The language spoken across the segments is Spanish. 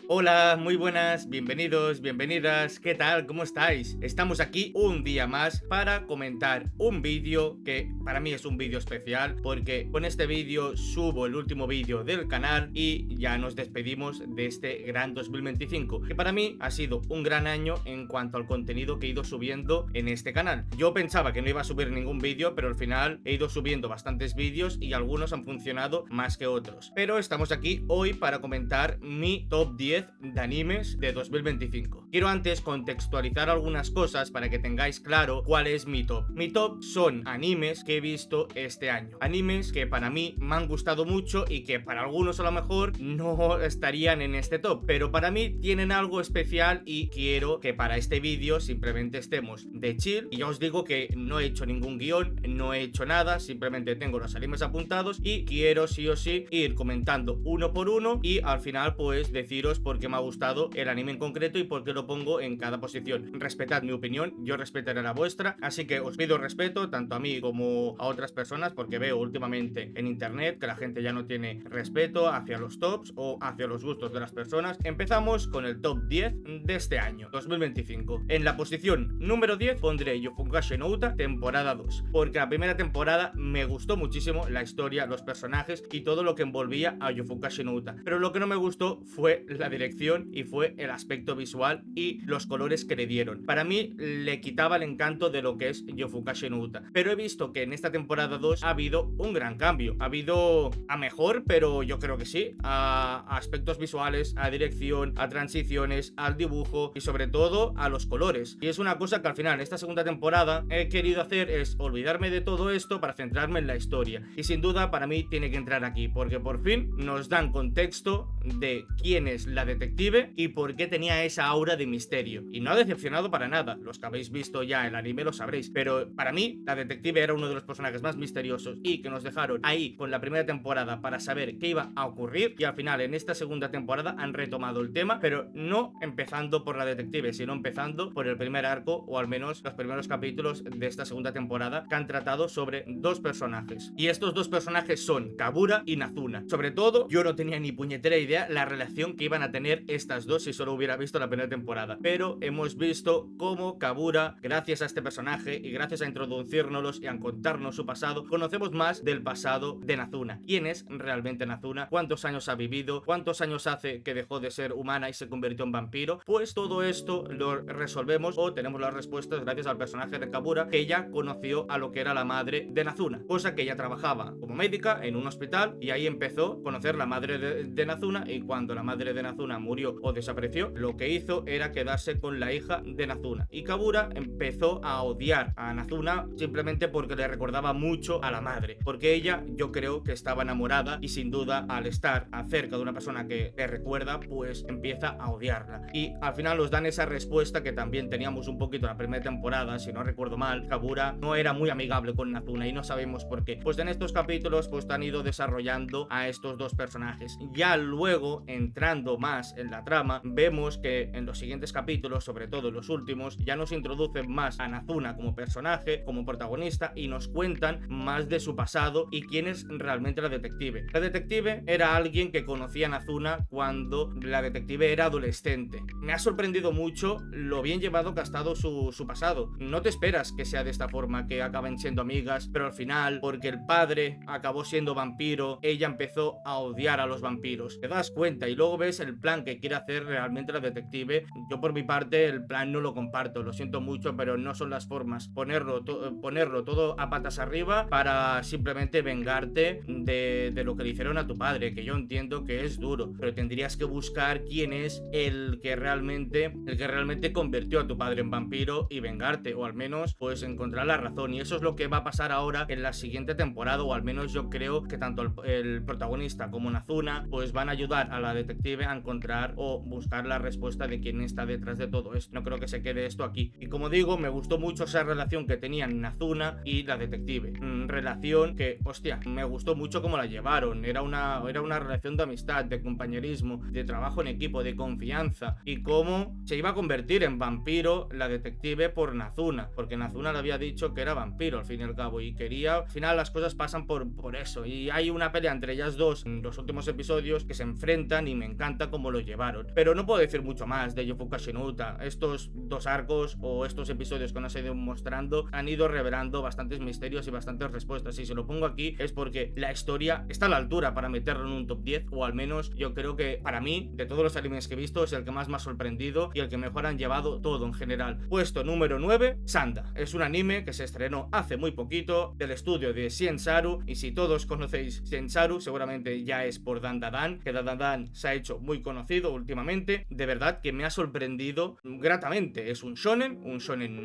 Hola, muy buenas, bienvenidos, bienvenidas, ¿qué tal? ¿Cómo estáis? Estamos aquí un día más para comentar un vídeo que para mí es un vídeo especial porque con este vídeo subo el último vídeo del canal y ya nos despedimos de este gran 2025, que para mí ha sido un gran año en cuanto al contenido que he ido subiendo en este canal. Yo pensaba que no iba a subir ningún vídeo, pero al final he ido subiendo bastantes vídeos y algunos han funcionado más que otros. Pero estamos aquí hoy para comentar mi top 10 de animes de 2025. Quiero antes contextualizar algunas cosas para que tengáis claro cuál es mi top. Mi top son animes que he visto este año. Animes que para mí me han gustado mucho y que para algunos a lo mejor no estarían en este top, pero para mí tienen algo especial y quiero que para este vídeo simplemente estemos de chill. Y ya os digo que no he hecho ningún guión, no he hecho nada, simplemente tengo los animes apuntados y quiero sí o sí ir comentando uno por uno y al final pues deciros por qué me ha gustado el anime en concreto y por qué lo pongo en cada posición. Respetad mi opinión, yo respetaré la vuestra, así que os pido respeto tanto a mí como a otras personas, porque veo últimamente en internet que la gente ya no tiene respeto hacia los tops o hacia los gustos de las personas. Empezamos con el top 10 de este año 2025. En la posición número 10 pondré Yofukashi no Uta temporada 2, porque la primera temporada me gustó muchísimo la historia, los personajes y todo lo que envolvía a Yofukashi no Uta, pero lo que no me gustó fue la dirección y fue el aspecto visual y los colores que le dieron. Para mí le quitaba el encanto de lo que es Yofukashi no Uta, pero he visto que en esta temporada 2 ha habido un gran cambio, ha habido a mejor, pero yo creo que sí, a aspectos visuales, a dirección, a transiciones, al dibujo y sobre todo a los colores. Y es una cosa que al final en esta segunda temporada he querido hacer, es olvidarme de todo esto para centrarme en la historia, y sin duda para mí tiene que entrar aquí porque por fin nos dan contexto de quién es la detective y por qué tenía esa aura de misterio. Y no ha decepcionado para nada, los que habéis visto ya el anime lo sabréis, pero para mí la detective era uno de los personajes más misteriosos y que nos dejaron ahí con la primera temporada para saber qué iba a ocurrir, y al final en esta segunda temporada han retomado el tema, pero no empezando por la detective, sino empezando por el primer arco, o al menos los primeros capítulos de esta segunda temporada, que han tratado sobre dos personajes. Y estos dos personajes son Kabura y Nazuna. Sobre todo, yo no tenía ni puñetera idea la relación que iban a tener estas dos si solo hubiera visto la primera temporada, pero hemos visto cómo Kabura, gracias a este personaje y gracias a introducirnos y a contarnos su pasado, conocemos más del pasado de Nazuna. ¿Quién es realmente Nazuna? ¿Cuántos años ha vivido? ¿Cuántos años hace que dejó de ser humana y se convirtió en vampiro? Pues todo esto lo resolvemos o tenemos las respuestas gracias al personaje de Kabura, que ella conoció a lo que era la madre de Nazuna, cosa que ella trabajaba como médica en un hospital y ahí empezó a conocer la madre de Nazuna, y cuando la madre de Nazuna murió o desapareció, lo que hizo era quedarse con la hija de Nazuna, y Kabura empezó a odiar a Nazuna simplemente porque le recordaba mucho a la madre, porque ella yo creo que estaba enamorada y sin duda al estar acerca de una persona que le recuerda pues empieza a odiarla, y al final nos dan esa respuesta que también teníamos un poquito en la primera temporada, si no recuerdo mal. Kabura no era muy amigable con Nazuna y no sabemos por qué. Pues en estos capítulos pues han ido desarrollando a estos dos personajes. Ya luego, entrando más en la trama, vemos que en los siguientes capítulos, sobre todo en los últimos, ya nos introducen más a Nazuna como personaje, como protagonista, y nos cuentan más de su pasado y quién es realmente la detective. La detective era alguien que conocía a Nazuna cuando la detective era adolescente. Me ha sorprendido mucho lo bien llevado que ha estado su pasado. No te esperas que sea de esta forma, que acaben siendo amigas, pero al final, porque el padre acabó siendo vampiro, ella empezó a odiar a los vampiros. Te das cuenta y luego ves el plan que quiere hacer realmente la detective. Yo por mi parte el plan no lo comparto, lo siento mucho, pero no son las formas. Ponerlo todo a patas arriba para simplemente vengarte de lo que le hicieron a tu padre, que yo entiendo que es duro, pero tendrías que buscar quién es el que realmente convirtió a tu padre en vampiro y vengarte, o al menos pues encontrar la razón. Y eso es lo que va a pasar ahora en la siguiente temporada, o al menos yo creo que tanto el protagonista como Nazuna pues van a ayudar a la detective a encontrar o buscar la respuesta de quién está detrás de todo esto. No creo que se quede esto aquí. Y como digo, me gustó mucho esa relación que tenían Nazuna y la detective. Relación que, hostia, me gustó mucho cómo la llevaron. Era una relación de amistad, de compañerismo, de trabajo en equipo, de confianza, y cómo se iba a convertir en vampiro la detective por Nazuna, porque Nazuna le había dicho que era vampiro al fin y al cabo, y quería, al final las cosas pasan por eso, y hay una pelea entre ellas dos en los últimos episodios que se enfrentan y me encanta encanta cómo lo llevaron. Pero no puedo decir mucho más de Yofuka Shinuta. Estos 2 arcos o estos episodios que nos he ido mostrando han ido revelando bastantes misterios y bastantes respuestas. Y si lo pongo aquí es porque la historia está a la altura para meterlo en un top 10, o al menos yo creo que para mí, de todos los animes que he visto, es el que más me ha sorprendido y el que mejor han llevado todo en general. Puesto número 9, Sanda. Es un anime que se estrenó hace muy poquito, del estudio de Shiensaru, y si todos conocéis Shiensaru, seguramente ya es por Dandadan, que Dandadan se ha hecho muy conocido últimamente. De verdad que me ha sorprendido gratamente. Es un shonen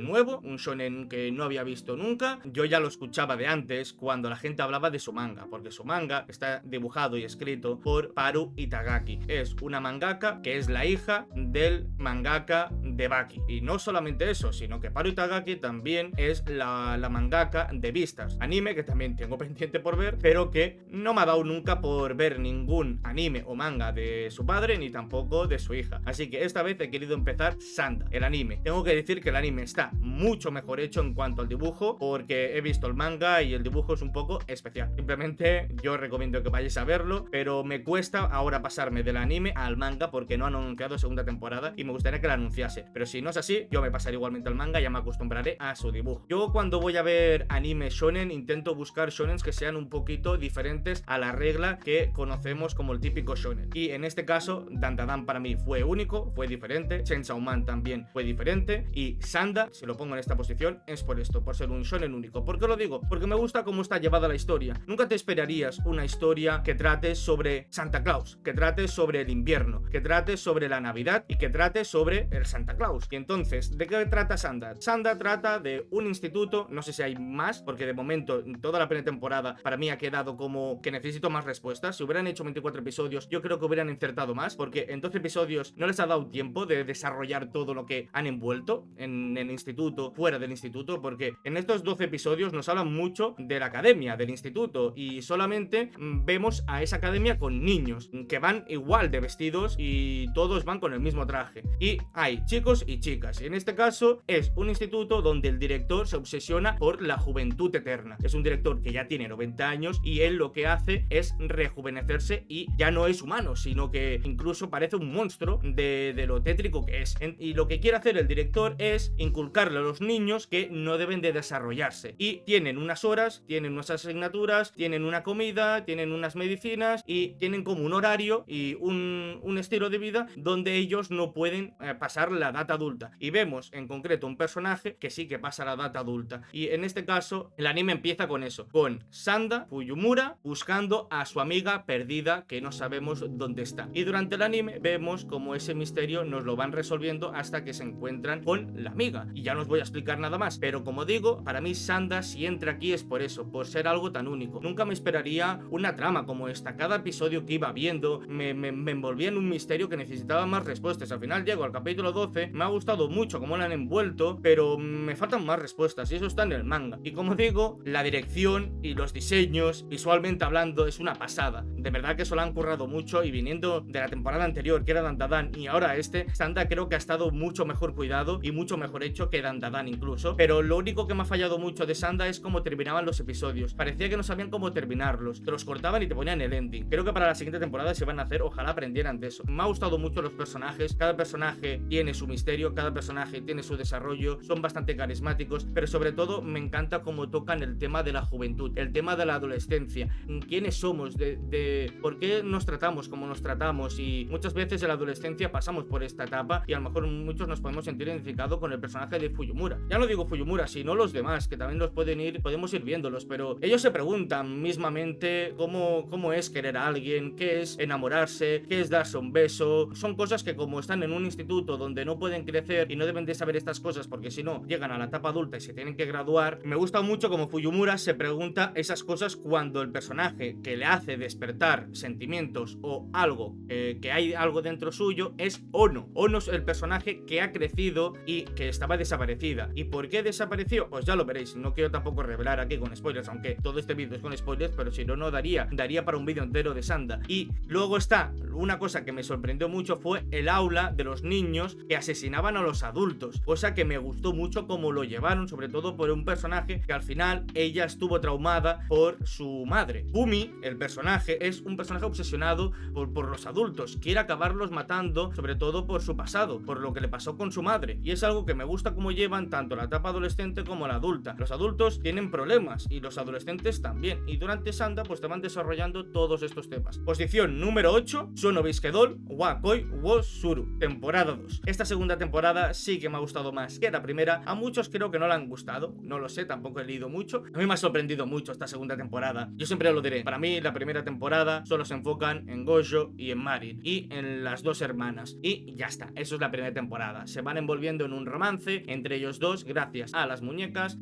nuevo, un shonen que no había visto nunca. Yo ya lo escuchaba de antes cuando la gente hablaba de su manga, porque su manga está dibujado y escrito por Paru Itagaki. Es una mangaka que es la hija del mangaka de Baki. Y no solamente eso, sino que Paru Itagaki también es la mangaka de Beastars, anime que también tengo pendiente por ver, pero que no me ha dado nunca por ver ningún anime o manga de su padre ni tampoco de su hija. Así que esta vez he querido empezar Sanda, el anime. Tengo que decir que el anime está mucho mejor hecho en cuanto al dibujo, porque he visto el manga y el dibujo es un poco especial. Simplemente yo recomiendo que vayáis a verlo, pero me cuesta ahora pasarme del anime al manga porque no han anunciado segunda temporada y me gustaría que la anunciase. Pero si no es así, yo me pasaré igualmente al manga y ya me acostumbraré a su dibujo. Yo cuando voy a ver anime shonen intento buscar shonens que sean un poquito diferentes a la regla que conocemos como el típico shonen. Y en este caso, Dandadan para mí fue único, fue diferente. Chainsaw Man también fue diferente. Y Sanda, si lo pongo en esta posición, es por esto, por ser un shonen único. ¿Por qué lo digo? Porque me gusta cómo está llevada la historia. Nunca te esperarías una historia que trate sobre Santa Claus, que trate sobre el invierno, que trate sobre la Navidad y que trate sobre el Santa Claus. Y entonces, ¿de qué trata Sanda? Sanda trata de un instituto, no sé si hay más, porque de momento en toda la primera temporada para mí ha quedado como que necesito más respuestas. Si hubieran hecho 24 episodios, yo creo que hubieran insertado más, porque en 12 episodios no les ha dado tiempo de desarrollar todo lo que han envuelto en el instituto, fuera del instituto, porque en estos 12 episodios nos hablan mucho de la academia, del instituto, y solamente vemos a esa academia con niños que van igual de vestidos y todos van con el mismo traje. Y hay chicos y chicas, y en este caso es un instituto donde el director se obsesiona por la juventud eterna. Es un director que ya tiene 90 años y él lo que hace es rejuvenecerse y ya no es humano, sino que incluso parece un monstruo de lo tétrico que es. Y lo que quiere hacer el director es inculcarle a los niños que no deben de desarrollarse. Y tienen unas horas, tienen unas asignaturas, tienen una comida, tienen unas medicinas y tienen como un horario y un estilo de vida donde ellos no pueden pasar la edad adulta. Y vemos en concreto un personaje que sí que pasa la edad adulta. Y en este caso el anime empieza con eso, con Sanda Fuyumura buscando a su amiga perdida que no sabemos dónde está. Y durante el anime vemos como ese misterio nos lo van resolviendo hasta que se encuentran con la amiga. Y ya no os voy a explicar nada más, pero como digo, para mí Sanda si entra aquí es por eso, por ser algo tan único. Nunca me esperaría una trama como esta. Cada episodio que iba viendo me envolvía en un misterio que necesitaba más respuestas. Al final llego al capítulo 12, me ha gustado mucho cómo lo han envuelto, pero me faltan más respuestas y eso está en el manga. Y como digo, la dirección y los diseños, visualmente hablando, es una pasada. De verdad que eso lo han currado mucho y viniendo de la temporada anterior, que era Dandadan, y ahora Sanda creo que ha estado mucho mejor cuidado y mucho mejor hecho que Dandadan incluso. Pero lo único que me ha fallado mucho de Sanda es cómo terminaban los episodios. Parecía que no sabían cómo terminarlos. Te los cortaban y te ponían el ending. Creo que para la siguiente temporada se van a hacer, ojalá aprendieran de eso. Me ha gustado mucho los personajes. Cada personaje tiene su misterio, cada personaje tiene su desarrollo. Son bastante carismáticos, pero sobre todo me encanta cómo tocan el tema de la juventud, el tema de la adolescencia. ¿Quiénes somos? De por qué nos tratamos como nos tratamos. Y muchas veces en la adolescencia pasamos por esta etapa y a lo mejor muchos nos podemos sentir identificados con el personaje de Fuyumura. Ya no digo Fuyumura, sino los demás, que también podemos ir viéndolos, pero ellos se preguntan mismamente cómo es querer a alguien, qué es enamorarse, qué es darse un beso. Son cosas que como están en un instituto donde no pueden crecer y no deben de saber estas cosas porque si no llegan a la etapa adulta y se tienen que graduar. Me gusta mucho como Fuyumura se pregunta esas cosas cuando el personaje que le hace despertar sentimientos o algo, que hay algo dentro suyo, es Ono. Ono es el personaje que ha crecido y que estaba desaparecida. ¿Y por qué desapareció? Pues ya lo veréis. No quiero tampoco revelar aquí con spoilers, aunque todo este vídeo es con spoilers, pero si no, no daría para un vídeo entero de Sanda. Y luego está una cosa que me sorprendió mucho fue el aula de los niños que asesinaban a los adultos, cosa que me gustó mucho cómo lo llevaron, sobre todo por un personaje que al final ella estuvo traumada por su madre. Bumi, el personaje, es un personaje obsesionado por los adultos, quiere acabarlos matando, sobre todo por su pasado, por lo que le pasó con su madre, y es algo que me gusta cómo llevan tanto la etapa adolescente como la adulta. Los adultos tienen problemas y los adolescentes también, y durante Sanda pues te van desarrollando todos estos temas. Posición número 8, Sono Bisquedol wa Koi wo Suru, temporada 2. Esta segunda temporada sí que me ha gustado más que la primera. A muchos creo que no le han gustado, no lo sé, tampoco he leído mucho. A mí me ha sorprendido mucho esta segunda temporada. Yo siempre lo diré, para mí la primera temporada solo se enfocan en Gojo y en Marin y en las dos hermanas, y ya está, eso es la primera temporada. Se van envolviendo en un romance entre ellos dos gracias a las muñecas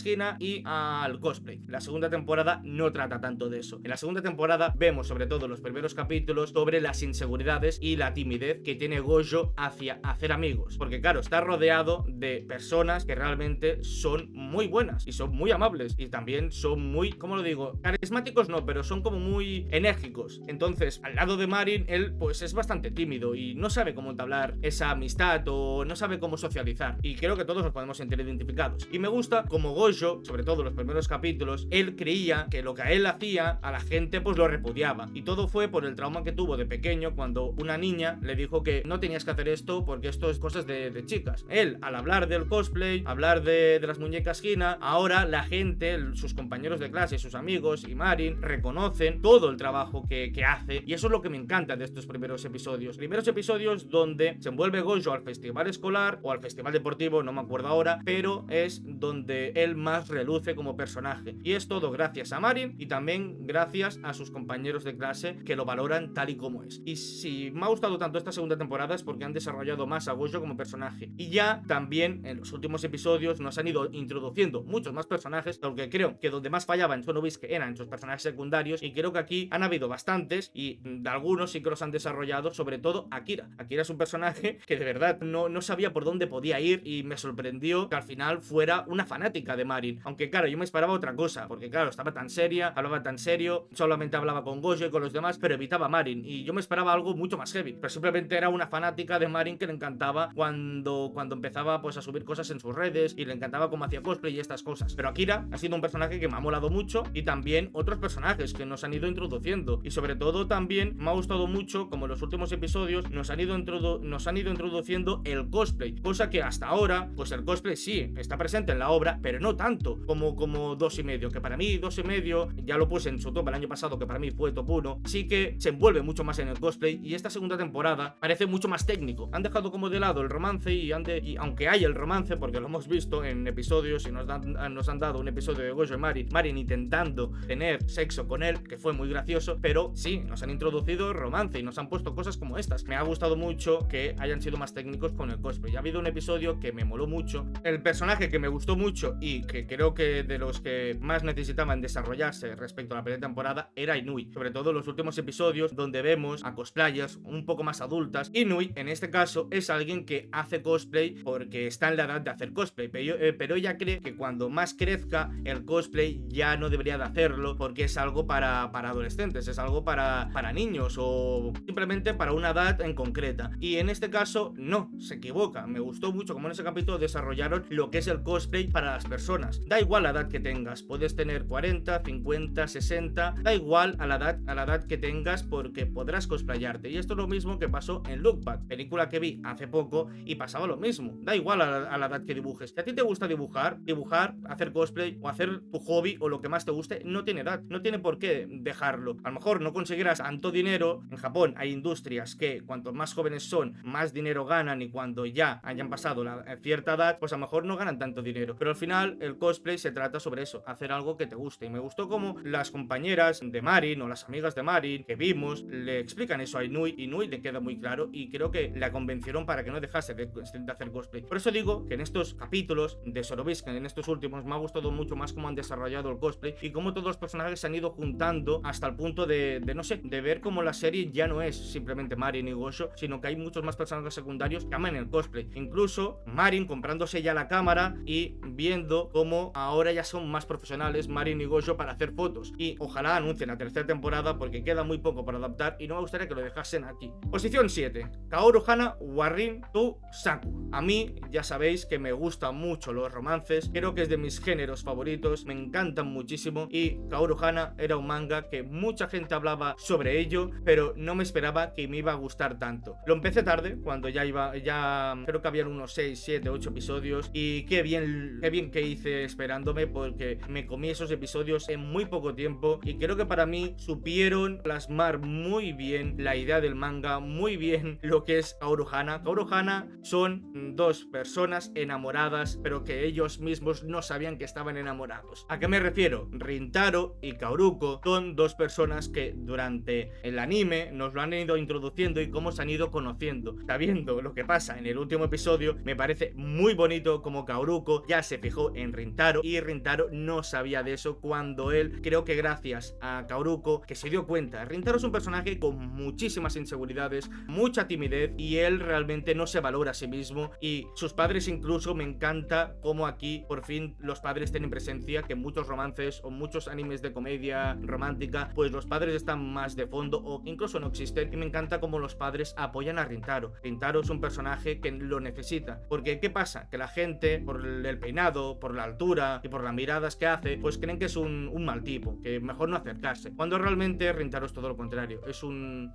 Hina y al cosplay. La segunda temporada no trata tanto de eso. En la segunda temporada vemos sobre todo los primeros capítulos sobre las inseguridades y la timidez que tiene Gojo hacia hacer amigos, porque claro, está rodeado de personas que realmente son muy buenas y son muy amables y también son muy, ¿cómo lo digo? Carismáticos no, pero son como muy enérgicos. Entonces, al lado de Marin, él pues es bastante tímido y no sabe cómo entablar esa amistad o no sabe cómo socializar, y creo que todos nos podemos sentir identificados. Y me gusta como Gojo, sobre todo los primeros capítulos, él creía que lo que a él hacía a la gente pues lo repudiaba, y todo fue por el trauma que tuvo de pequeño cuando una niña le dijo que no tenías que hacer esto porque esto es cosas de chicas. Él, al hablar del cosplay, hablar de las muñecas Hina, ahora la gente, sus compañeros de clase, sus amigos y Marin reconocen todo el trabajo que hace, y eso es lo que me encanta de estos primeros episodios donde se envuelve Gojo al festival escolar o al festival deportivo, no me acuerdo ahora, pero es donde él más reluce como personaje, y es todo gracias a Marin y también gracias a sus compañeros de clase que lo valoran tal y como es. Y si me ha gustado tanto esta segunda temporada es porque han desarrollado más a Gojo como personaje, y ya también en los últimos episodios nos han ido introduciendo muchos más personajes, porque creo que donde más fallaba en Sono Bisque eran en sus personajes secundarios, y creo que aquí han habido bastantes y de algunos sí que los han desarrollado, sobre todo Akira. Akira es un personaje que de verdad no sabía por dónde podía ir, y me sorprendió que al final fuera una fanática de Marin, aunque claro, yo me esperaba otra cosa, porque claro, estaba tan seria, hablaba tan serio, solamente hablaba con Gojo y con los demás, pero evitaba a Marin, y yo me esperaba algo mucho más heavy, pero simplemente era una fanática de Marin que le encantaba cuando empezaba pues a subir cosas en sus redes, y le encantaba cómo hacía cosplay y estas cosas. Pero Akira ha sido un personaje que me ha molado mucho, y también otros personajes que nos han ido introduciendo, y sobre todo también me ha gustado mucho como en los últimos episodios nos han ido introduciendo el cosplay, cosa que hasta ahora pues el cosplay sí está presente en la obra, pero no tanto como 2,5, que para mí 2,5 ya lo puse en su top el año pasado, que para mí fue top 1, sí que se envuelve mucho más en el cosplay, y esta segunda temporada parece mucho más técnico. Han dejado como de lado el romance y aunque hay el romance, porque lo hemos visto en episodios y nos han dado un episodio de Gojo y Marin intentando tener sexo con él, que fue muy gracioso, pero sí, nos han introducido romance y nos han puesto cosas como estas. Me ha gustado mucho que hayan sido más técnicos con el cosplay. Ha habido un episodio que me moló mucho, el personaje que me gustó mucho y que creo que de los que más necesitaban desarrollarse respecto a la primera temporada era Inui, sobre todo los últimos episodios donde vemos a cosplayers un poco más adultas. Inui en este caso es alguien que hace cosplay porque está en la edad de hacer cosplay, pero ella cree que cuando más crezca el cosplay ya no debería de hacerlo porque es algo para adolescentes, es algo para niños o simplemente para una edad en concreta, y en este caso no, se equivoca. Me gustó mucho como en ese capítulo desarrollaron lo que es el cosplay para las personas. Da igual la edad que tengas, puedes tener 40, 50, 60, da igual a la edad que tengas porque podrás cosplayarte, y esto es lo mismo que pasó en Look Back, película que vi hace poco, y pasaba lo mismo. Da igual a la edad que dibujes. Si a ti te gusta dibujar, hacer cosplay o hacer tu hobby o lo que más te guste, no tiene edad, no tiene por qué dejarlo. A lo mejor no conseguirás tanto dinero. En Japón hay industrias que cuanto más jóvenes son, más dinero ganan, y cuando ya hayan pasado la cierta edad, pues a lo mejor no ganan tanto dinero. Pero al final el cosplay se trata sobre eso, hacer algo que te guste, y me gustó como las compañeras de Marin o las amigas de Marin que vimos le explican eso a Inui. Inui le queda muy claro y creo que la convencieron para que no dejase de hacer cosplay. Por eso digo que en estos capítulos de Sono Bisque, en estos últimos, me ha gustado mucho más cómo han desarrollado el cosplay y cómo todos los personajes se han ido juntando hasta el punto de no sé, de ver cómo la serie ya no es simplemente Marin y Gojo, sino que hay muchos más personajes secundarios que aman el cosplay. Incluso Marin comprándose ya la cámara y viendo cómo ahora ya son más profesionales Marin y Gojo para hacer fotos, y ojalá anuncien la tercera temporada porque queda muy poco para adaptar disfrutar y no me gustaría que lo dejasen aquí. Posición 7. Kaoru Hana Warin to Saku. A mí ya sabéis que me gustan mucho los romances, creo que es de mis géneros favoritos, me encantan muchísimo y Kaoru Hana era un manga que mucha gente hablaba sobre ello, pero no me esperaba que me iba a gustar tanto. Lo empecé tarde, cuando ya creo que habían unos 6, 7, 8 episodios y qué bien que hice esperándome porque me comí esos episodios en muy poco tiempo y creo que para mí supieron plasmar muy bien la idea del manga, muy bien lo que es Kaoru Hana. Kaoru Hana son dos personas enamoradas, pero que ellos mismos no sabían que estaban enamorados. ¿A qué me refiero? Rintaro y Kaoruko son dos personas que durante el anime nos lo han ido introduciendo y cómo se han ido conociendo. Sabiendo lo que pasa en el último episodio, me parece muy bonito como Kaoruko ya se fijó en Rintaro y Rintaro no sabía de eso cuando él, creo que gracias a Kaoruko, que se dio cuenta. Rintaro es un personaje con muchísimas inseguridades, mucha timidez y él realmente no se valora a sí mismo y sus padres incluso me encanta cómo aquí por fin los padres tienen presencia, que en muchos romances o muchos animes de comedia romántica pues los padres están más de fondo o incluso no existen y me encanta cómo los padres apoyan a Rintaro. Rintaro es un personaje que lo necesita, porque ¿qué pasa? Que la gente por el peinado, por la altura y por las miradas que hace pues creen que es un mal tipo, que mejor no acercarse, cuando realmente Rintaro es todo lo contrario, es un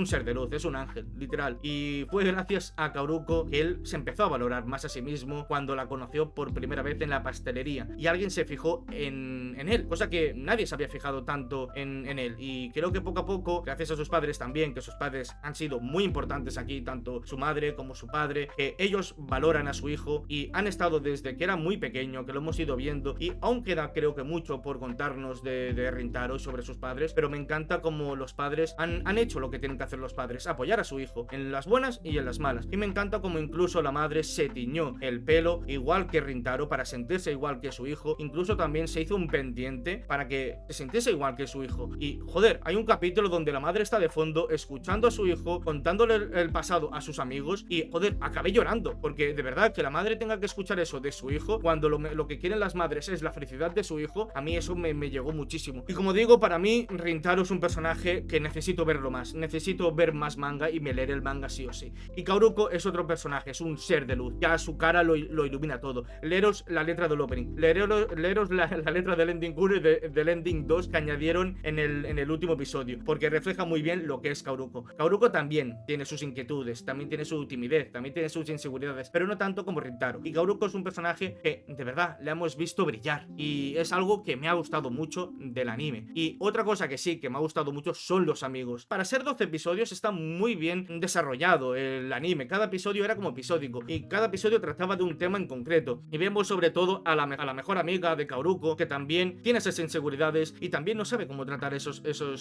ser de luz, es un ángel, literal, y fue gracias a Kaoruko que él se empezó a valorar más a sí mismo cuando la conoció por primera vez en la pastelería y alguien se fijó en él, cosa que nadie se había fijado tanto en él y creo que poco a poco, gracias a sus padres también, que sus padres han sido muy importantes aquí, tanto su madre como su padre, que ellos valoran a su hijo y han estado desde que era muy pequeño, que lo hemos ido viendo y aún queda creo que mucho por contarnos de Rintaro y sobre sus padres, pero me encanta como los padres han hecho lo que tienen que hacer los padres, apoyar a su hijo en las buenas y en las malas, y me encanta como incluso la madre se tiñó el pelo igual que Rintaro para sentirse igual que su hijo, incluso también se hizo un pendiente para que se sintiese igual que su hijo y joder, hay un capítulo donde la madre está de fondo escuchando a su hijo, contándole el pasado a sus amigos y joder, acabé llorando, porque de verdad que la madre tenga que escuchar eso de su hijo cuando lo que quieren las madres es la felicidad de su hijo, a mí eso me llegó muchísimo. Y como digo, para mí Rintaro es un personaje que necesito verlo más, necesito ver más manga y me leeré el manga sí o sí. Y Kaoruko es otro personaje, es un ser de luz, ya su cara lo ilumina todo. Leeros la letra del opening, leeros la letra del ending 1 y del ending 2 que añadieron en el último episodio, porque refleja muy bien lo que es Kaoruko. Kaoruko también tiene sus inquietudes, también tiene su timidez, también tiene sus inseguridades, pero no tanto como Rintaro. Y Kaoruko es un personaje que de verdad le hemos visto brillar y es algo que me ha gustado mucho del anime. Y otra cosa que sí que me ha gustado mucho son los amigos. Para ser 12 episodios está muy bien desarrollado el anime, cada episodio era como episódico y cada episodio trataba de un tema en concreto y vemos sobre todo a la mejor amiga de Kaoruko, que también tiene esas inseguridades y también no sabe cómo tratar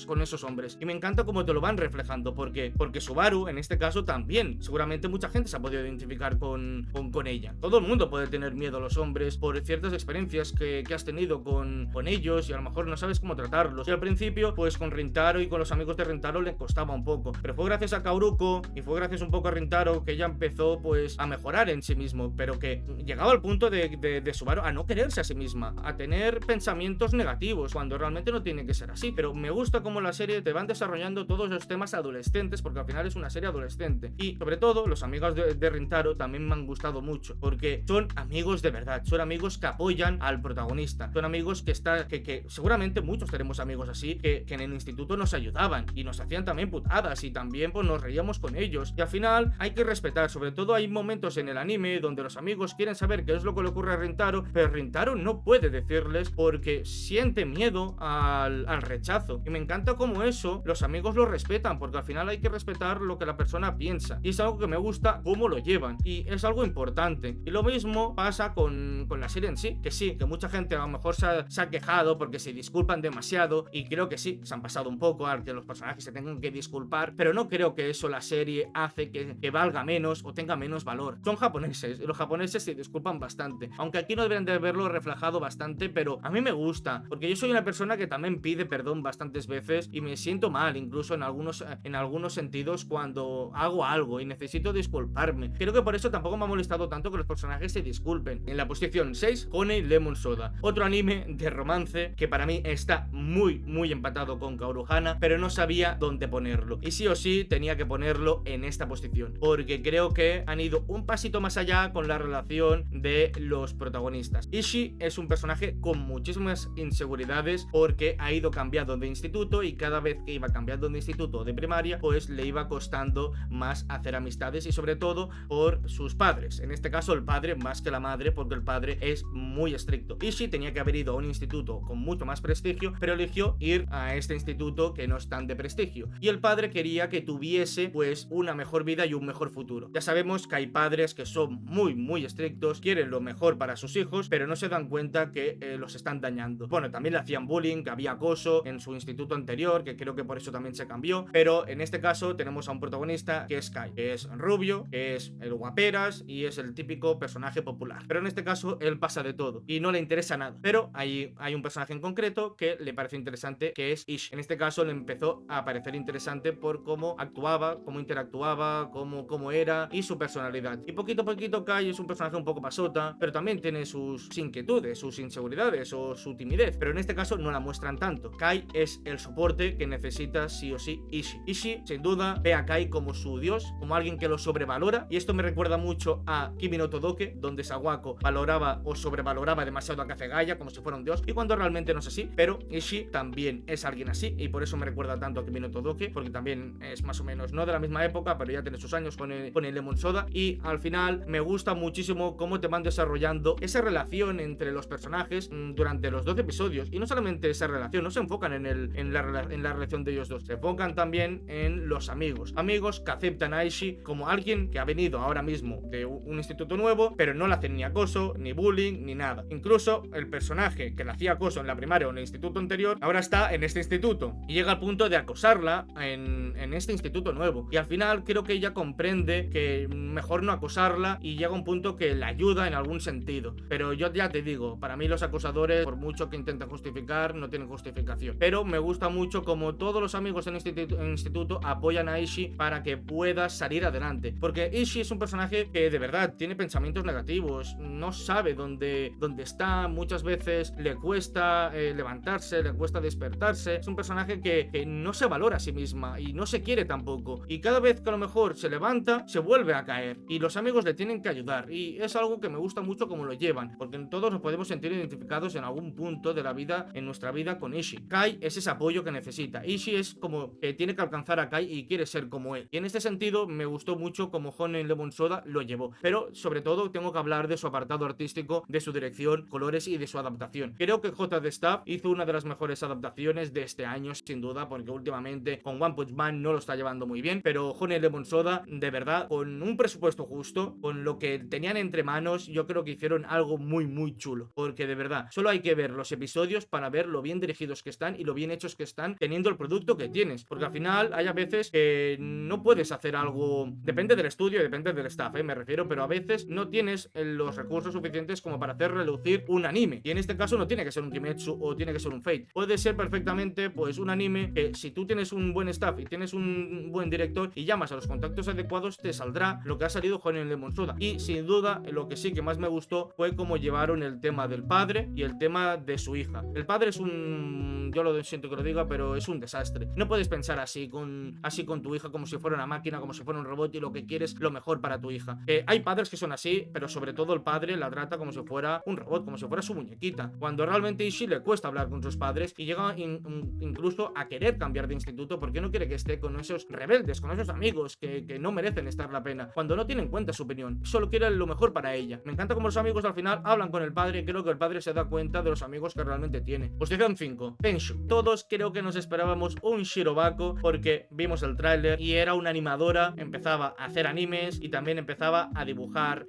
con esos hombres, y me encanta cómo te lo van reflejando, porque Subaru en este caso también, seguramente mucha gente se ha podido identificar con ella. Todo el mundo puede tener miedo a los hombres por ciertas experiencias que has tenido con ellos y a lo mejor no sabes cómo tratarlos, y al principio pues con Rintaro y con los amigos de Rintaro le costaba un poco, pero fue gracias a Kaoruko y fue gracias un poco a Rintaro que ella empezó pues a mejorar en sí mismo, pero que llegaba al punto de Subaru a no quererse a sí misma, a tener pensamientos negativos cuando realmente no tiene que ser así. Pero me gusta cómo la serie te van desarrollando todos los temas adolescentes, porque al final es una serie adolescente, y sobre todo los amigos de Rintaro también me han gustado mucho, porque son amigos de verdad, son amigos que apoyan al protagonista, son amigos que seguramente muchos tenemos amigos así, que en el instituto nos ayudaban y nos hacían también putadas y también pues nos reíamos con ellos, y al final hay que respetar. Sobre todo hay momentos en el anime donde los amigos quieren saber qué es lo que le ocurre a Rintaro, pero Rintaro no puede decirles porque siente miedo al rechazo, y me encanta como eso los amigos lo respetan, porque al final hay que respetar lo que la persona piensa, y es algo que me gusta cómo lo llevan y es algo importante. Y lo mismo pasa con la serie en sí, que mucha gente a lo mejor se ha quejado porque se disculpan demasiado, y creo que sí, se han pasado un poco al que los personajes se tengan que disculpar, pero no creo que eso la serie hace que valga menos o tenga menos valor. Son japoneses y los japoneses se disculpan bastante, aunque aquí no deberían de verlo reflejado bastante, pero a mí me gusta, porque yo soy una persona que también pide perdón bastantes veces y me siento mal incluso en algunos sentidos cuando hago algo y necesito disculparme. Creo que por eso tampoco me ha molestado tanto que los personajes se disculpen. En la posición 6, Honey Lemon Soda, otro anime de romance que para mí está muy empatado con Kaoru Hana, pero pero no sabía dónde ponerlo. Y sí o sí tenía que ponerlo en esta posición, porque creo que han ido un pasito más allá con la relación de los protagonistas. Ishii es un personaje con muchísimas inseguridades porque ha ido cambiando de instituto y cada vez que iba cambiando de instituto o de primaria, pues le iba costando más hacer amistades y sobre todo por sus padres. En este caso el padre más que la madre, porque el padre es muy estricto. Ishii tenía que haber ido a un instituto con mucho más prestigio, pero eligió ir a este instituto que no es tan de prestigio. Y el padre quería que tuviese pues una mejor vida y un mejor futuro. Ya sabemos que hay padres que son muy estrictos, quieren lo mejor para sus hijos, pero no se dan cuenta que los están dañando. Bueno, también le hacían bullying, que había acoso en su instituto anterior, que creo que por eso también se cambió, pero en este caso tenemos a un protagonista que es Kai, que es rubio, que es el guaperas y es el típico personaje popular. Pero en este caso él pasa de todo y no le interesa nada. Pero hay un personaje en concreto que le parece interesante, que es Ish. En este caso le empezó a parecer interesante por cómo actuaba, cómo interactuaba, cómo era y su personalidad. Y poquito a poquito Kai es un personaje un poco pasota, pero también tiene sus inquietudes, sus inseguridades o su timidez, pero en este caso no la muestran tanto. Kai es el soporte que necesita sí o sí Ishii. Ishii sin duda ve a Kai como su dios, como alguien que lo sobrevalora, y esto me recuerda mucho a Kimi no Todoke, donde Sawako valoraba o sobrevaloraba demasiado a Kazegaya como si fuera un dios, y cuando realmente no es así. Pero Ishii también es alguien así, y por eso me recuerda tanto a Kimi no Todoke, porque también es más o menos no de la misma época, pero ya tiene sus años con el Lemon Soda. Y al final me gusta muchísimo cómo te van desarrollando esa relación entre los personajes durante los 12 episodios, y no solamente esa relación, no se enfocan en la relación de ellos dos, se enfocan también en los amigos que aceptan a Ishii como alguien que ha venido ahora mismo de un instituto nuevo, pero no le hacen ni acoso, ni bullying, ni nada. Incluso el personaje que le hacía acoso en la primaria o en el instituto anterior, ahora está en este instituto y llega al punto de acosarla en este instituto nuevo, y al final creo que ella comprende que mejor no acosarla y llega a un punto que la ayuda en algún sentido. Pero yo ya te digo, para mí los acosadores, por mucho que intenten justificar, no tienen justificación. Pero me gusta mucho como todos los amigos en instituto apoyan a Ishii para que pueda salir adelante, porque Ishii es un personaje que de verdad tiene pensamientos negativos, no sabe dónde está, muchas veces le cuesta levantarse, le cuesta despertarse. Es un personaje que no se valora a sí misma y no se quiere tampoco, y cada vez que a lo mejor se levanta se vuelve a caer y los amigos le tienen que ayudar, y es algo que me gusta mucho como lo llevan, porque todos nos podemos sentir identificados en algún punto de la vida, en nuestra vida, con Ishii. Kai es ese apoyo que necesita, Ishii es como que tiene que alcanzar a Kai y quiere ser como él, y en este sentido me gustó mucho como Honen Lemon Soda lo llevó. Pero sobre todo tengo que hablar de su apartado artístico, de su dirección, colores y de su adaptación. Creo que J.D. Staff hizo una de las mejores adaptaciones de este año sin duda, porque últimamente con One Punch Man no lo está llevando muy bien, pero Honen Lemon Soda de verdad, con un presupuesto justo, con lo que tenían entre manos, yo creo que hicieron algo muy chulo, porque de verdad solo hay que ver los episodios para ver lo bien dirigidos que están y lo bien hechos que están, teniendo el producto que tienes, porque al final hay a veces que no puedes hacer algo, depende del estudio y depende del staff, me refiero, pero a veces no tienes los recursos suficientes como para hacer relucir un anime, y en este caso no tiene que ser un Kimetsu o tiene que ser un Fate, puede ser perfectamente pues un anime que si tú tienes un buen staff y tienes un buen director y llamas a los contactos adecuados, te saldrá lo que ha salido con el Lemon Soda. Y sin duda lo que sí que más me gustó fue cómo llevaron el tema del padre y el tema de su hija. El padre es yo lo siento que lo diga, pero es un desastre. No puedes pensar así con tu hija, como si fuera una máquina, como si fuera un robot, y lo que quieres lo mejor para tu hija. Hay padres que son así, pero sobre todo el padre la trata como si fuera un robot, como si fuera su muñequita, cuando realmente a Ishii le cuesta hablar con sus padres y llega incluso a querer cambiar de instituto porque no quiere que esté con esos rebeldes, con esos amigos que no merecen estar la pena, cuando no tiene en cuenta su opinión, solo quiere lo mejor para ella. Me encanta cómo los amigos al final hablan con el padre, y creo que el padre se da cuenta de los amigos que realmente tiene. Posición 5, Tenshu. Todos creo que nos esperábamos un Shirobako porque vimos el tráiler y era una animadora, empezaba a hacer animes y también empezaba a dibujar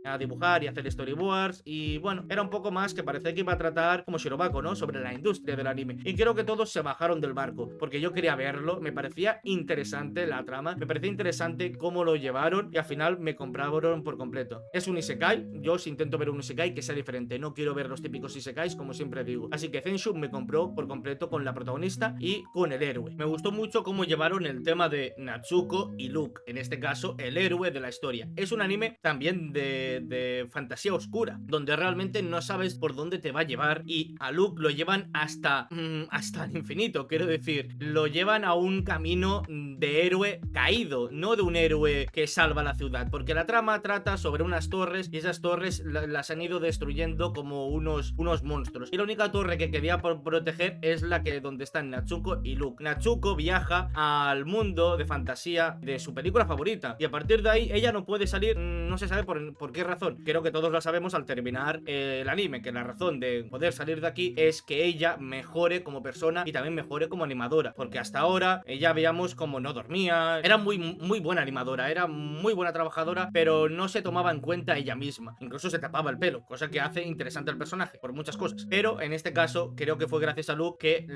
y hacer storyboards, y bueno, era un poco más que parecía que iba a tratar como Shirobako, ¿no? Sobre la industria del anime, y creo que todos se bajaron del barco porque yo quería verlo, me parecía interesante la trama, me parecía interesante cómo lo llevaron, y al final me compraron por completo. Es un isekai, yo intento ver un isekai que sea diferente, no quiero ver los típicos isekais como siempre digo, así que Tenshu me compró por completo con la protagonista y con el héroe. Me gustó mucho cómo llevaron el tema de Natsuko y Luke, en este caso el héroe de la historia. Es un anime también de fantasía oscura, donde realmente no sabes por dónde te va a llevar, y a Luke lo llevan hasta el infinito, quiero decir, lo llevan a un camino de héroe caído, no de un héroe que salva la ciudad, porque la trama trata sobre unas torres y esas torres las han ido destruyendo como unos monstruos, y la única torre que quería proteger es la que donde están Natsuko y Luke. Natsuko viaja al mundo de fantasía de su película favorita, y a partir de ahí ella no puede salir, no se sabe por qué razón. Creo que todos lo sabemos al terminar el anime, que la razón de poder salir de aquí es que ella mejore como persona y también mejore como animadora, porque hasta ahora ella veíamos como no dormía, era muy buena animadora, era muy buena trabajadora, pero no se tomaba en cuenta ella misma, incluso se tapaba el pelo, cosa que hace interesante al personaje por muchas cosas. Pero en este caso creo que fue gracias a Luke que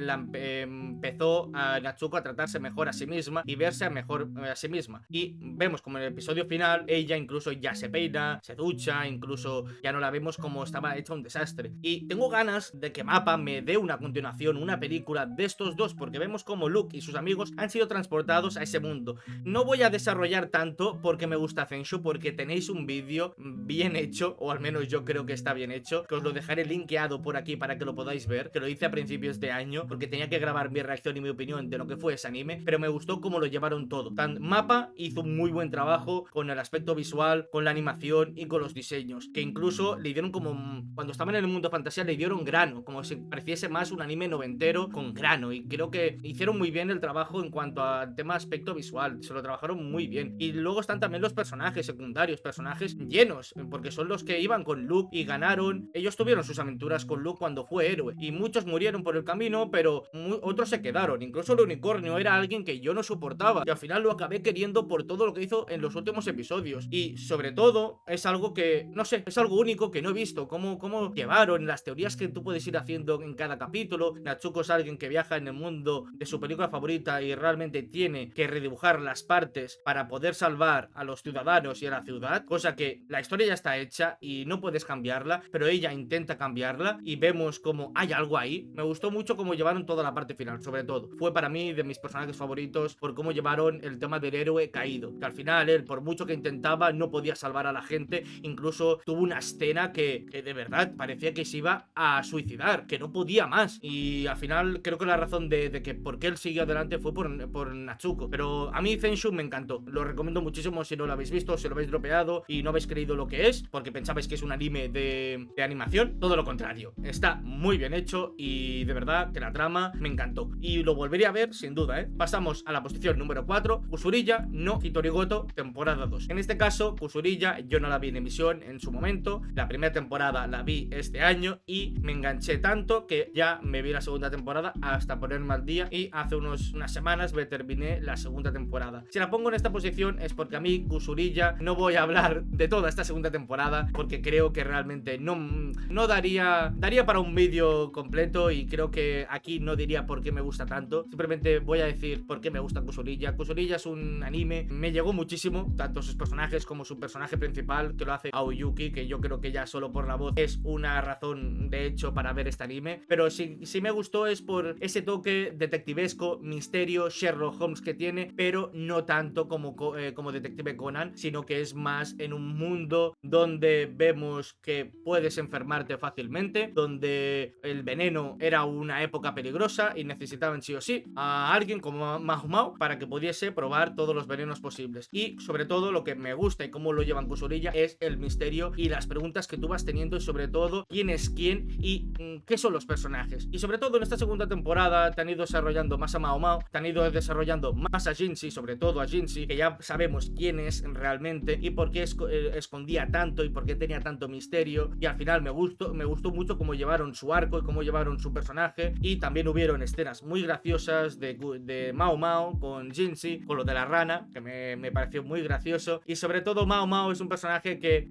empezó a Natsuko a tratarse mejor a sí misma y verse mejor a sí misma, y vemos como en el episodio final ella incluso ya se peina, se ducha, incluso ya no la vemos como estaba hecha un desastre. Y tengo ganas de que Mappa me dé una continuación, una película de estos dos, porque vemos como Luke y sus amigos han sido transportados a ese mundo. No voy a desarrollar tanto porque me gusta Zenshu, porque tenéis un vídeo bien hecho, o al menos yo creo que está bien hecho, que os lo dejaré linkeado por aquí para que lo podáis ver, que lo hice a principios de año porque tenía que grabar mi reacción y mi opinión de lo que fue ese anime, pero me gustó cómo lo llevaron todo. Mappa hizo un muy buen trabajo con el aspecto visual, con la animación y con los diseños, que incluso le dieron como, cuando estaban en el mundo de fantasía, le dieron grano, como si pareciese más un anime noventero con grano, y creo que hicieron muy bien el trabajo en cuanto al tema aspecto visual, se lo trabajaron muy bien. Y luego están también los personajes secundarios, personajes llenos, porque son los que iban con Luke y ganaron. Ellos tuvieron sus aventuras con Luke cuando fue héroe, y muchos murieron por el camino, pero otros se quedaron. Incluso el unicornio era alguien que yo no soportaba, y al final lo acabé queriendo por todo lo que hizo en los últimos episodios. Y sobre todo es algo que, no sé, es algo único que no he visto, cómo llevaron las teorías que tú puedes ir haciendo en cada capítulo. Natsuko es alguien que viaja en el mundo de su película favorita y realmente tiene que redibujar las partes para poder salvar a los ciudadanos y a la ciudad, cosa que la historia ya está hecha y no puedes cambiarla, pero ella intenta cambiarla y vemos como hay algo ahí. Me gustó mucho cómo llevaron toda la parte final, sobre todo. Fue para mí de mis personajes favoritos por cómo llevaron el tema del héroe caído, que al final él, por mucho que intentaba, no podía salvar a la gente. Incluso tuvo una escena que de verdad parecía que se iba a suicidar, que no podía más, y al final creo que la razón de que por qué él siguió adelante fue por Natsuko. Pero a mí Zenshu me encantó, lo recomiendo muchísimo si no lo habéis visto, si lo habéis dropeado y no habéis creído lo que es, porque pensabais que es un anime de animación. Todo lo contrario, está muy bien hecho y de verdad que la trama me encantó y lo volvería a ver sin duda, Pasamos a la posición número 4, Kusurilla no Hitorigoto, temporada 2. En este caso, Kusurilla yo no la vi en emisión en su momento, la primera temporada la vi este año y me enganché tanto que ya me vi la segunda temporada hasta ponerme al día, y hace unas semanas me terminé la segunda temporada. Si la pongo en esta posición es porque a mí Kusurilla, no voy a hablar de toda esta segunda temporada porque creo que realmente no daría para un vídeo completo, y creo que aquí no diría por qué me gusta tanto, simplemente voy a decir por qué me gusta Kusurilla. Kusurilla es un anime, me llegó muchísimo, tanto sus personajes como su personaje principal, que lo hace Aoyuki, que yo creo que ya solo por la voz es una razón de hecho para ver este anime, pero sí me gustó es por ese toque detectivesco, misterio, Sherlock Holmes que tiene, pero no tanto como Detective Conan, sino que es más en un mundo donde vemos que puedes enfermarte fácilmente, donde el veneno era una época peligrosa y necesitaban sí o sí a alguien como Mao Mao para que pudiese probar todos los venenos posibles. Y sobre todo lo que me gusta y cómo lo llevan Kusurilla es el misterio y las preguntas que tú vas teniendo, y sobre todo quién es quién y qué son los personajes. Y sobre todo en esta segunda temporada te han ido desarrollando más a Mao Mao, te han ido desarrollando más a Jinshi, sobre todo a Jinshi, que ya sabemos quién es realmente y por qué escondía tanto y por qué tenía tanto misterio, y al final me gustó mucho cómo llevaron su arco y cómo llevaron su personaje. Y también hubieron escenas muy graciosas de Mao Mao con Jinshi, con lo de la rana, que me pareció muy gracioso. Y sobre todo Mao Mao es un personaje que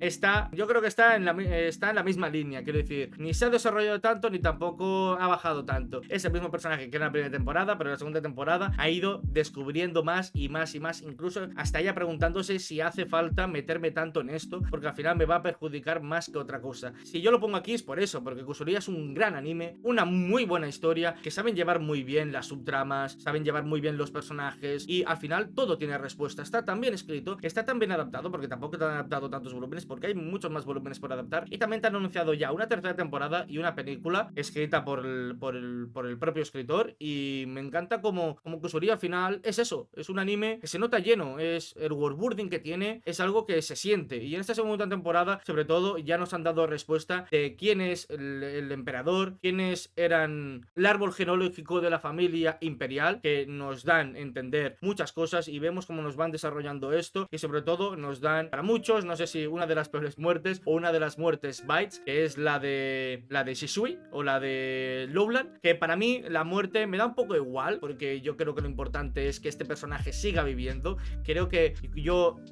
yo creo que está en la misma línea, quiero decir, ni se ha desarrollado tanto ni tampoco ha bajado tanto. Es el mismo personaje que en la primera temporada, pero en la segunda temporada ha ido descubriendo más y más y más, incluso hasta ella preguntándose si hace falta meterme tanto en esto, porque al final me va a perjudicar más que otra cosa. Si yo lo pongo aquí es por eso, porque Kusurilla es un gran anime, una muy buena historia, que saben llevar muy bien las subtramas, saben llevar muy bien los personajes, y al final todo tiene respuesta. Está tan bien escrito, está tan bien adaptado, porque tampoco te han adaptado tantos volúmenes, porque hay muchos más volúmenes por adaptar, y también te han anunciado ya una tercera temporada y una película escrita por el propio escritor, y me encanta como Kusuri al final es eso, es un anime que se nota lleno, es el worldbuilding que tiene, es algo que se siente. Y en esta segunda temporada, sobre todo, ya nos han dado respuesta de quién es el emperador, quiénes eran el árbol genealógico de la familia imperial, que nos dan a entender muchas cosas y vemos cómo nos van desarrollando esto, y sobre todo nos dan, para muchos, no sé si una de las peores muertes o una de las muertes bites, que es la de Shisui o la de Lowland, que para mí la muerte me da un poco igual, porque yo creo que lo importante es que este personaje siga viviendo. Creo que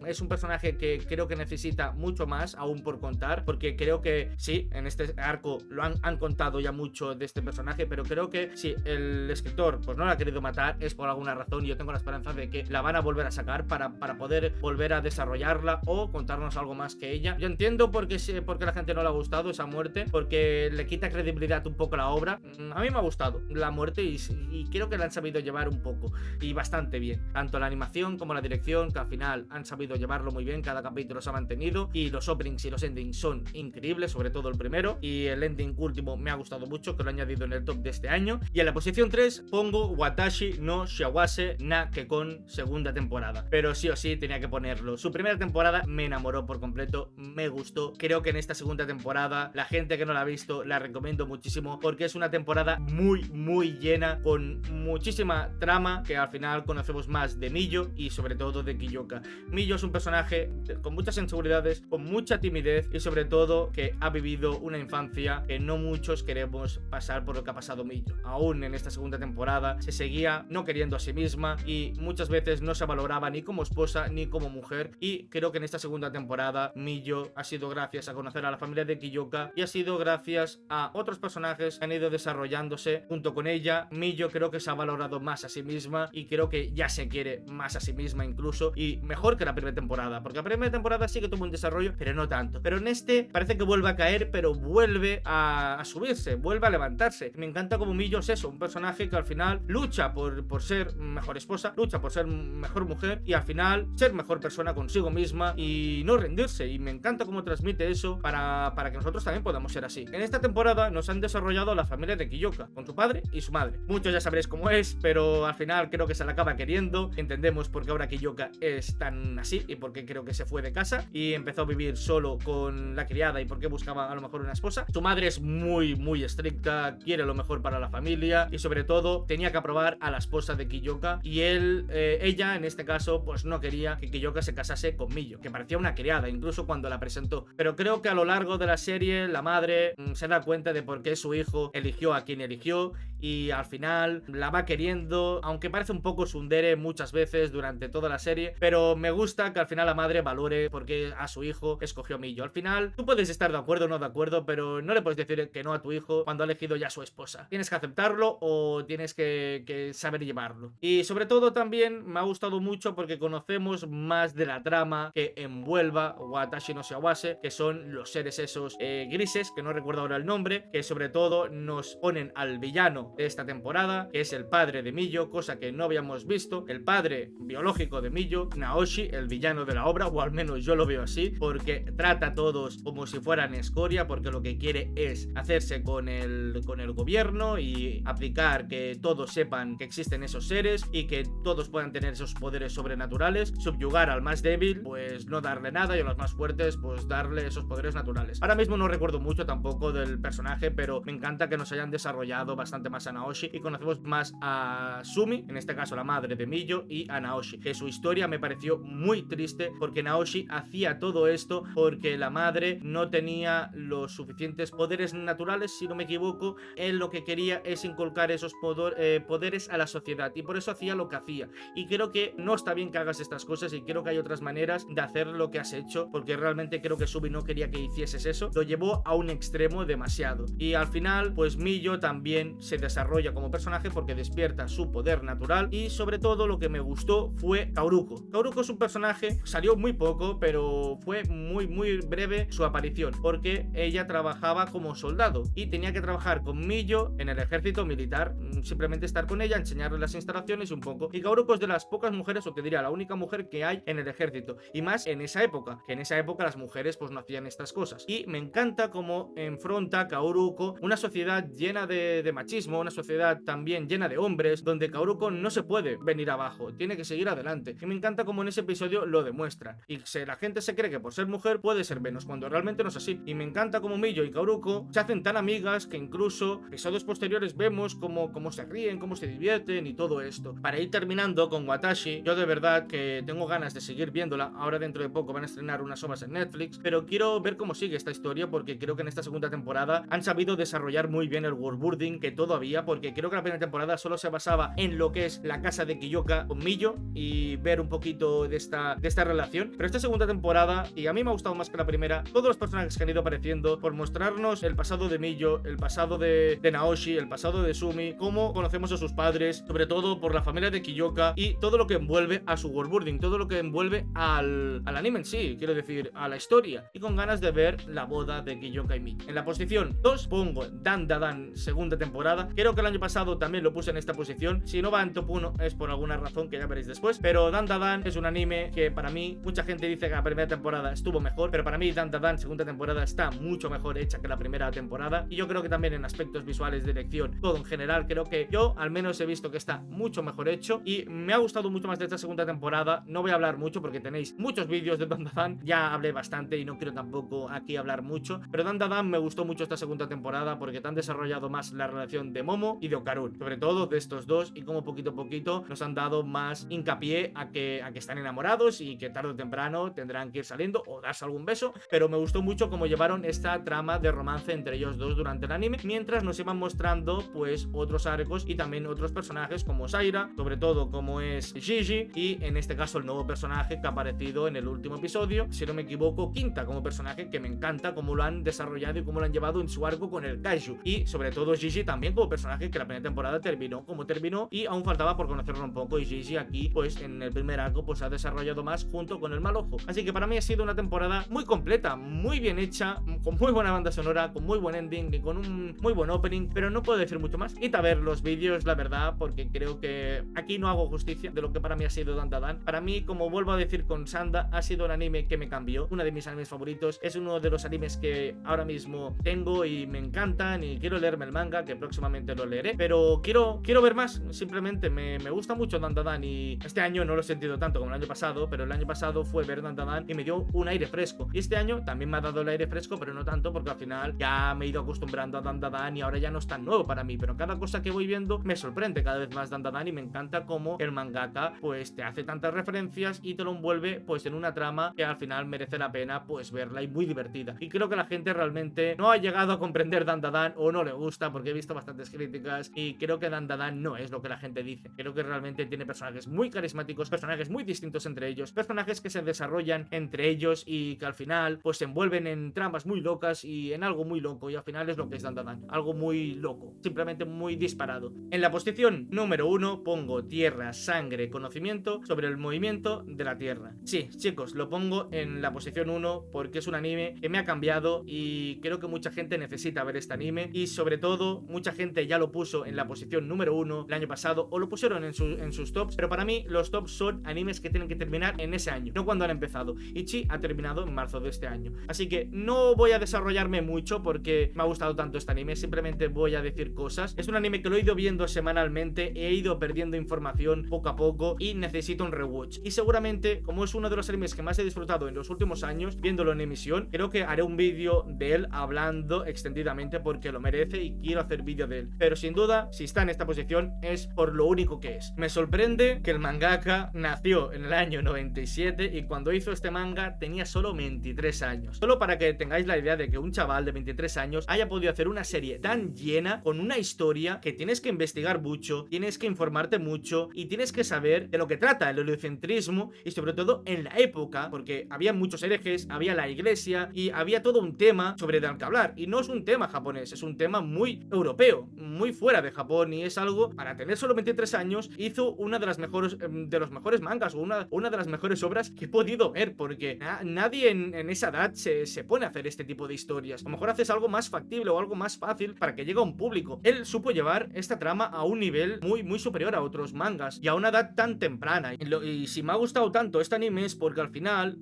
es un personaje que creo que necesita mucho más aún por contar, porque creo que sí, en este arco lo han contado ya mucho de este personaje, pero creo que si el escritor pues no la ha querido matar es por alguna razón, y yo tengo la esperanza de que la van a volver a sacar para poder volver a desarrollarla o contarnos algo más que ella. Yo entiendo por qué la gente no le ha gustado esa muerte, porque le quita credibilidad un poco a la obra. A mí me ha gustado la muerte y creo que la han sabido llevar un poco y bastante bien, tanto la animación como la dirección, que al final han sabido llevarlo muy bien. Cada capítulo se ha mantenido y los openings y los endings son increíbles, sobre todo el primero, y el ending último me ha gustado mucho, que lo he añadido en el top de este año. Y en la posición 3 pongo Watashi no Shiawase na Kekon segunda temporada, pero sí o sí tenía que ponerlo. Su primera temporada me enamoró por completo, me gustó. Creo que en esta segunda temporada, la gente que no la ha visto, la recomiendo muchísimo, porque es una temporada muy llena, con muchísima trama, que al final conocemos más de Miyo y sobre todo de Kiyoka. Miyo es un personaje con muchas inseguridades, con mucha timidez y sobre todo que ha vivido una infancia que no muchos queremos pasar por lo que ha pasado Miyo. Aún en esta segunda temporada se seguía no queriendo a sí misma y muchas veces no se valoraba ni como esposa ni como mujer, y creo que en esta segunda temporada Miyo ha sido gracias a conocer a la familia de Kiyoka y ha sido gracias a otros personajes que han ido desarrollándose junto con ella. Miyo creo que se ha valorado más a sí misma y creo que ya se quiere más a sí misma incluso, y mejor que la primera temporada, porque la primera temporada sí que tuvo un desarrollo, pero no tanto. Pero en este parece que vuelve a caer, pero vuelve a subirse, vuelve a levantarse. Me encanta como Miyo es eso, un personaje que al final lucha por ser mejor esposa, lucha por ser mejor mujer y al final ser mejor persona consigo misma y no rendirse, y me encanta cómo transmite eso para que nosotros también podamos ser así. En esta temporada nos han desarrollado la familia de Kiyoka, con su padre y su madre. Muchos ya sabréis cómo es, pero al final creo que se la acaba queriendo. Entendemos por qué ahora Kiyoka es tan así y por qué creo que se fue de casa y empezó a vivir solo con la criada y por qué buscaba a lo mejor una esposa. Su madre es muy estricta, quiere lo mejor para la familia y sobre todo tenía que aprobar a la esposa de Kiyoka, y ella en este caso pues no quería que Kiyoka se casase con Miyo, que parecía una criada incluso cuando la presentó. Pero creo que a lo largo de la serie la madre se da cuenta de por qué su hijo eligió a quien eligió y al final la va queriendo, aunque parece un poco tsundere muchas veces durante toda la serie, pero me gusta que al final la madre valore por qué a su hijo escogió a Miyo. Al final tú puedes estar de acuerdo o no de acuerdo, pero no le puedes decir que no a tu hijo cuando ha elegido ya a su esposa. Tienes que aceptarlo o tienes que saber llevarlo. Y sobre todo también me ha gustado mucho porque conocemos más de la trama que envuelva Watashi no Shiawase, que son los seres esos grises, que no recuerdo ahora el nombre, que sobre todo nos ponen al villano de esta temporada, que es el padre de Miyo, cosa que no habíamos visto, el padre biológico de Miyo, Naoshi, el villano de la obra, o al menos yo lo veo así, porque trata a todos como si fueran escoria, porque lo que quiere es hacerse con el gobierno y aplicar que todos sepan que existen esos seres y que todos puedan tener esos poderes sobrenaturales, subyugar al más débil, pues no darle nada, y a los más fuertes pues darle esos poderes naturales. Ahora mismo no recuerdo mucho tampoco del personaje, pero me encanta que nos hayan desarrollado bastante más a Naoshi y conocemos más a Sumi, en este caso la madre de Miyo, y a Naoshi, que su historia me pareció muy triste porque Naoshi hacía todo esto porque la madre no tenía los suficientes poderes naturales, si no me equivoco. Él lo que quería es inculcar esos poderes a la sociedad y por eso hacía lo que hacía, y creo que no está bien que hagas estas cosas y creo que hay otras maneras de hacer lo que has hecho, porque realmente creo que Sumi no quería que hicieses eso, lo llevó a un extremo demasiado, y al final pues Miyo también se desarrolla como personaje porque despierta su poder natural. Y sobre todo lo que me gustó fue Kaoruko. Kaoruko es un personaje, salió muy poco, pero fue muy breve su aparición, porque ella trabajaba como soldado y tenía que trabajar con Miyo en el ejército militar, simplemente estar con ella, enseñarle las instalaciones un poco. Y Kaoruko es de las pocas mujeres, o te diría la única mujer que hay en el ejército, y más en esa época, que en esa época las mujeres pues no hacían estas cosas. Y me encanta cómo enfrenta Kaoruko una sociedad llena de machismo, a una sociedad también llena de hombres, donde Kaoruko no se puede venir abajo, tiene que seguir adelante. Y me encanta como en ese episodio lo demuestran. Y la gente se cree que por ser mujer puede ser menos, cuando realmente no es así. Y me encanta como Miyo y Kaoruko se hacen tan amigas que incluso episodios posteriores vemos cómo se ríen, cómo se divierten y todo esto. Para ir terminando con Watashi, yo de verdad que tengo ganas de seguir viéndola. Ahora dentro de poco van a estrenar unas obras en Netflix, pero quiero ver cómo sigue esta historia, porque creo que en esta segunda temporada han sabido desarrollar muy bien el worldbuilding que todo había, porque creo que la primera temporada solo se basaba en lo que es la casa de Kiyoka con Miyo y ver un poquito de esta relación. Pero esta segunda temporada, y a mí me ha gustado más que la primera, todos los personajes que han ido apareciendo, por mostrarnos el pasado de Miyo, el pasado de Naoshi, el pasado de Sumi, cómo conocemos a sus padres, sobre todo por la familia de Kiyoka y todo lo que envuelve a su worldbuilding, todo lo que envuelve al anime en sí, quiero decir, a la historia, y con ganas de ver la boda de Kiyoka y Miyo. En la posición 2 pongo Dan Da Dan segunda temporada. Creo que el año pasado también lo puse en esta posición. Si no va en top 1 es por alguna razón que ya veréis después, pero Dan Da Dan es un anime que para mí, mucha gente dice que la primera temporada estuvo mejor, pero para mí Dan Da Dan segunda temporada está mucho mejor hecha que la primera temporada, y yo creo que también en aspectos visuales, dirección, todo en general, creo que yo al menos he visto que está mucho mejor hecho y me ha gustado mucho más de esta segunda temporada. No voy a hablar mucho porque tenéis muchos vídeos de Dan Da Dan, ya hablé bastante y no quiero tampoco aquí hablar mucho, pero Dan Da Dan me gustó mucho esta segunda temporada porque te han desarrollado más la relación de Momo y de Okarun, sobre todo de estos dos, y como poquito a poquito nos han dado más hincapié a que están enamorados y que tarde o temprano tendrán que ir saliendo o darse algún beso. Pero me gustó mucho cómo llevaron esta trama de romance entre ellos dos durante el anime, mientras nos iban mostrando pues otros arcos y también otros personajes como Saira, sobre todo como es Gigi, y en este caso el nuevo personaje que ha aparecido en el último episodio, si no me equivoco, Quinta, como personaje que me encanta cómo lo han desarrollado y cómo lo han llevado en su arco con el Kaiju, y sobre todo Gigi también como personaje que la primera temporada terminó como terminó y aún faltaba por conocerlo un poco, y Gigi aquí pues en el primer arco pues ha desarrollado más junto con el mal ojo. Así que para mí ha sido una temporada muy completa, muy bien hecha, con muy buena banda sonora, con muy buen ending y con un muy buen opening, pero no puedo decir mucho más. Id a ver los vídeos, la verdad, porque creo que aquí no hago justicia de lo que para mí ha sido Dan Da Dan. Para mí, como vuelvo a decir con Sanda, ha sido un anime que me cambió, uno de mis animes favoritos, es uno de los animes que ahora mismo tengo y me encantan, y quiero leerme el manga, que próximamente lo leeré, pero quiero ver más. Simplemente me gusta mucho Dan Da Dan, y este año no lo he sentido tanto como el año pasado, pero el año pasado fue ver Dan Da Dan y me dio un aire fresco, y este año también me ha dado el aire fresco, pero no tanto, porque al final ya me he ido acostumbrando a Dan Da Dan y ahora ya no es tan nuevo para mí, pero cada cosa que voy viendo me sorprende cada vez más Dan Da Dan, y me encanta cómo el mangaka pues te hace tantas referencias y te lo envuelve pues en una trama que al final merece la pena pues verla, y muy divertida. Y creo que la gente realmente no ha llegado a comprender Dan Da Dan, o no le gusta, porque he visto bastantes críticas, y creo que Dan Da Dan no es lo que la gente dice. Creo que realmente tiene personajes muy carismáticos, personajes muy distintos entre ellos, personajes que se desarrollan entre ellos y que al final pues se envuelven en tramas muy locas y en algo muy loco, y al final es lo que es Dan Da Dan, algo muy loco, simplemente muy disparado. En la posición número 1 pongo Tierra, Sangre, Conocimiento sobre el movimiento de la Tierra. Sí, chicos, lo pongo en la posición 1 porque es un anime que me ha cambiado, y creo que mucha gente necesita ver este anime, y sobre todo mucha gente ya lo puso en la posición número 1 el año pasado, o lo pusieron en sus tops, pero para mí los tops son animes que tienen que terminar en ese año, no cuando han empezado. Ichi ha terminado en marzo de este año, así que no voy a desarrollarme mucho porque me ha gustado tanto este anime, simplemente voy a decir cosas. Es un anime que lo he ido viendo semanalmente, he ido perdiendo información poco a poco y necesito un rewatch, y seguramente como es uno de los animes que más he disfrutado en los últimos años viéndolo en emisión, creo que haré un vídeo de él hablando extendidamente porque lo merece y quiero hacer vídeo de él. Pero sin duda, si está en esta posición es por lo único que es. Me sorprende que el mangaka nació en el año 97 y cuando hizo este manga tenía solo 23 años. Solo para que tengáis la idea de que un chaval de 23 años haya podido hacer una serie tan llena, con una historia que tienes que investigar mucho, tienes que informarte mucho y tienes que saber de lo que trata el heliocentrismo, y sobre todo en la época, porque había muchos herejes, había la iglesia y había todo un tema sobre el que hablar, y no es un tema japonés, es un tema muy europeo, muy fuera de Japón, y es algo, para tener solo 23 años, hizo una de las mejores de los mejores mangas, o una de las mejores obras que he podido ver, porque nadie en esa edad se pone a hacer este tipo de historias. A lo mejor haces algo más factible o algo más fácil para que llegue a un público. Él supo llevar esta trama a un nivel muy superior a otros mangas y a una edad tan temprana. Y si me ha gustado tanto este anime es porque al final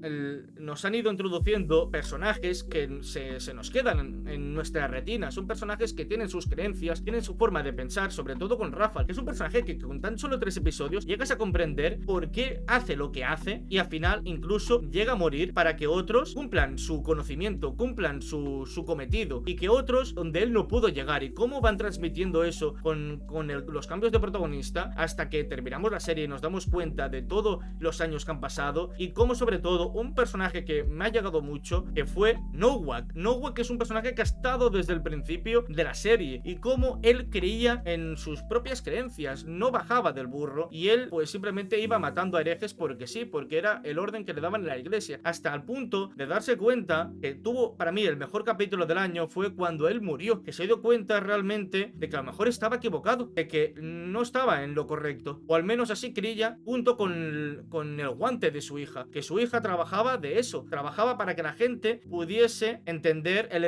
nos han ido introduciendo personajes que se nos quedan en nuestra retina. Son personajes que tienen sus creencias, tienen su forma de pensar, sobre todo con Rafa, que es un personaje que con tan solo 3 episodios llegas a comprender por qué hace lo que hace y al final incluso llega a morir para que otros cumplan su conocimiento, cumplan su cometido y que otros donde él no pudo llegar, y cómo van transmitiendo eso con los cambios de protagonista hasta que terminamos la serie y nos damos cuenta de todos los años que han pasado, y cómo sobre todo un personaje que me ha llegado mucho, que fue Nowak, que es un personaje que ha estado desde el principio de la serie, y cómo él creía en sus propias creencias, no bajaba del burro y él pues simplemente iba matando a herejes porque sí, porque era el orden que le daban en la iglesia, hasta el punto de darse cuenta que tuvo para mí el mejor capítulo del año fue cuando él murió, que se dio cuenta realmente de que a lo mejor estaba equivocado, de que no estaba en lo correcto, o al menos así creía, junto con el guante de su hija, que su hija trabajaba de eso, trabajaba para que la gente pudiese entender el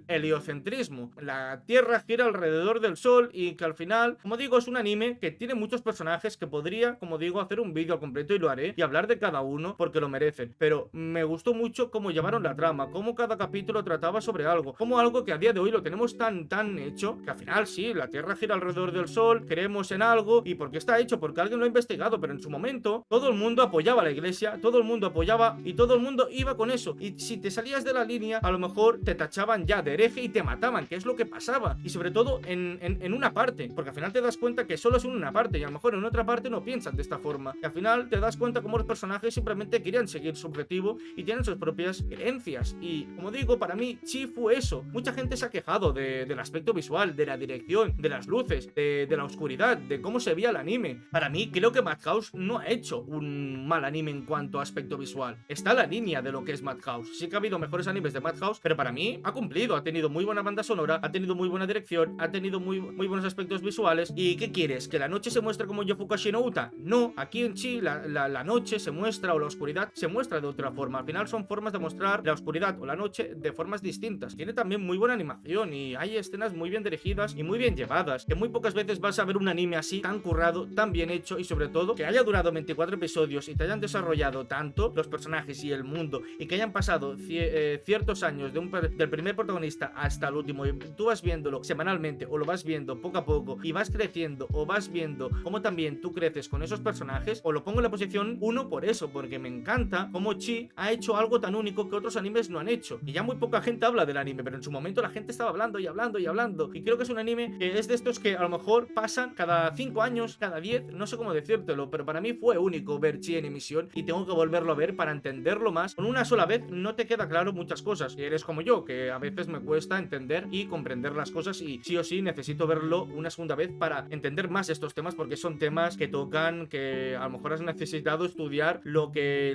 heliocentrismo, la Tierra gira alrededor del Sol, y que al final, como digo, es un anime que tiene muchos personajes que podría, como digo, hacer un vídeo completo, y lo haré, y hablar de cada uno porque lo merecen, pero me gustó mucho cómo llevaron la trama, cómo cada capítulo trataba sobre algo, como algo que a día de hoy lo tenemos tan hecho, que al final sí, la Tierra gira alrededor del Sol, creemos en algo, y porque está hecho, porque alguien lo ha investigado, pero en su momento todo el mundo apoyaba a la iglesia, todo el mundo apoyaba y todo el mundo iba con eso, y si te salías de la línea, a lo mejor te tachaban ya de hereje y te mataban, que es lo que pasaba, y sobre todo en una parte, porque al final te das cuenta que solo es en una parte, y a lo mejor en otra parte no piensan de esta forma, y al final te das cuenta cómo los personajes simplemente querían seguir su objetivo y tienen sus propias creencias, y como digo, para mí Chi fue eso. Mucha gente se ha quejado del aspecto visual, de la dirección, de las luces, de la oscuridad, de cómo se veía el anime. Para mí creo que Madhouse no ha hecho un mal anime en cuanto a aspecto visual, está a la línea de lo que es Madhouse. Sí que ha habido mejores animes de Madhouse, pero para mí ha cumplido, ha tenido muy buena banda sonora, ha tenido muy buena dirección, ha tenido muy buenos aspectos visuales. ¿Y qué quieres? ¿Que la noche se muestre como Yofukashi no Uta? No, aquí en Chi la noche se muestra, o la oscuridad se muestra de otra forma. Al final son formas de mostrar la oscuridad o la noche de formas distintas. Tiene también muy buena animación y hay escenas muy bien dirigidas y muy bien llevadas, que muy pocas veces vas a ver un anime así, tan currado, tan bien hecho, y sobre todo que haya durado 24 episodios y te hayan desarrollado tanto los personajes y el mundo, y que hayan pasado ciertos años del primer protagonista hasta el último, y tú vas viéndolo semanalmente o lo vas viendo poco a poco y vas creciendo, o vas viendo cómo también tú creces con esos personajes. O lo pongo en la posición 1 por eso, porque me encanta cómo Chi ha hecho algo tan único que otros animes no han hecho, y ya muy poca gente habla del anime, pero en su momento la gente estaba hablando y hablando y hablando, y creo que es un anime que es de estos que a lo mejor pasan cada 5 años, cada 10, no sé cómo decírtelo, pero para mí fue único ver Chi en emisión y tengo que volverlo a ver para entenderlo más. Con una sola vez no te queda claro muchas cosas, y eres como yo, que a veces me cuesta entender y comprender las cosas, y sí o sí necesito verlo una segunda vez para entender más estos temas, porque son temas que tocan, que a lo mejor has necesitado estudiar lo que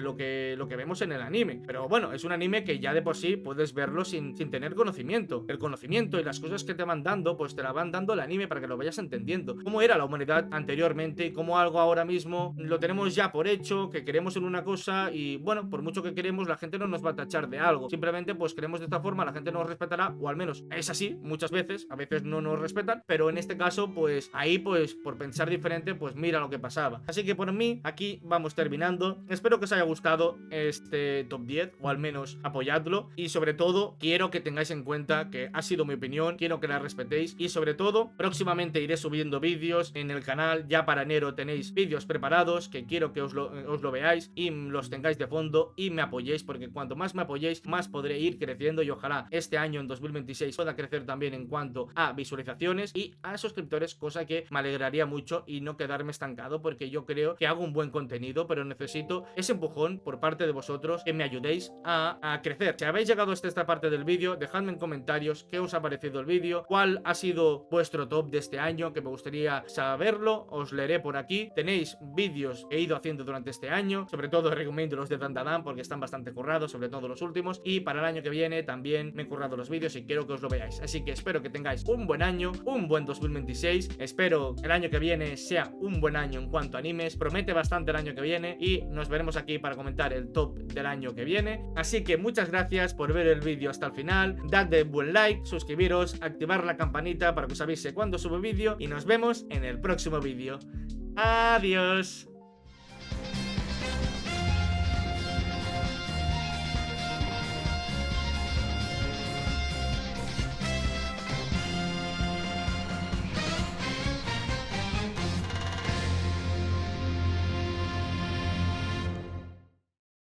vemos en el anime. Pero bueno, es un anime que ya de por sí puedes verlo sin tener conocimiento. El conocimiento y las cosas que te van dando, pues te la van dando el anime para que lo vayas entendiendo. Cómo era la humanidad anteriormente y cómo algo ahora mismo lo tenemos ya por hecho, que queremos en una cosa, y bueno, por mucho que queremos, la gente no nos va a tachar de algo. Simplemente pues queremos de esta forma, la gente nos respetará, o al menos es así muchas veces, a veces no nos respetan, pero en este caso pues ahí pues por pensar diferente pues mira lo que pasaba. Así que por mí aquí vamos terminando. Espero que os haya gustado este top 10, o al menos apoyadlo, y sobre todo quiero que tengáis en cuenta que ha sido mi opinión, quiero que la respetéis, y sobre todo próximamente iré subiendo vídeos en el canal. Ya para enero tenéis vídeos preparados que quiero que os lo veáis y los tengáis de fondo y me apoyéis, porque cuanto más me apoyéis más podré ir creciendo, y ojalá este año en 2026 pueda crecer también en cuanto a visualizaciones y a suscriptores, cosa que me alegraría mucho, y no quedarme estancado, porque yo creo que hago un buen contenido, pero necesito ese empujón por parte de vosotros, que me ayudéis a crecer. Si habéis llegado hasta esta parte del vídeo, dejadme en comentarios qué os ha parecido el vídeo, cuál ha sido vuestro top de este año, que me gustaría saberlo, os leeré por aquí. Tenéis vídeos que he ido haciendo durante este año, sobre todo recomiendo los de Dandadan porque están bastante currados, sobre todo los últimos, y para el año que viene también me he currado los vídeos y quiero que os lo veáis. Así que espero que tengáis un buen año, un buen 2026, espero el año que viene sea un buen año en cuanto a animes, promete bastante el año que viene, y nos veremos aquí para comentar el top del año que viene. Así que muchas gracias gracias por ver el vídeo hasta el final. Dadle buen like, suscribiros, activar la campanita para que os avise cuando subo vídeo y nos vemos en el próximo vídeo. Adiós.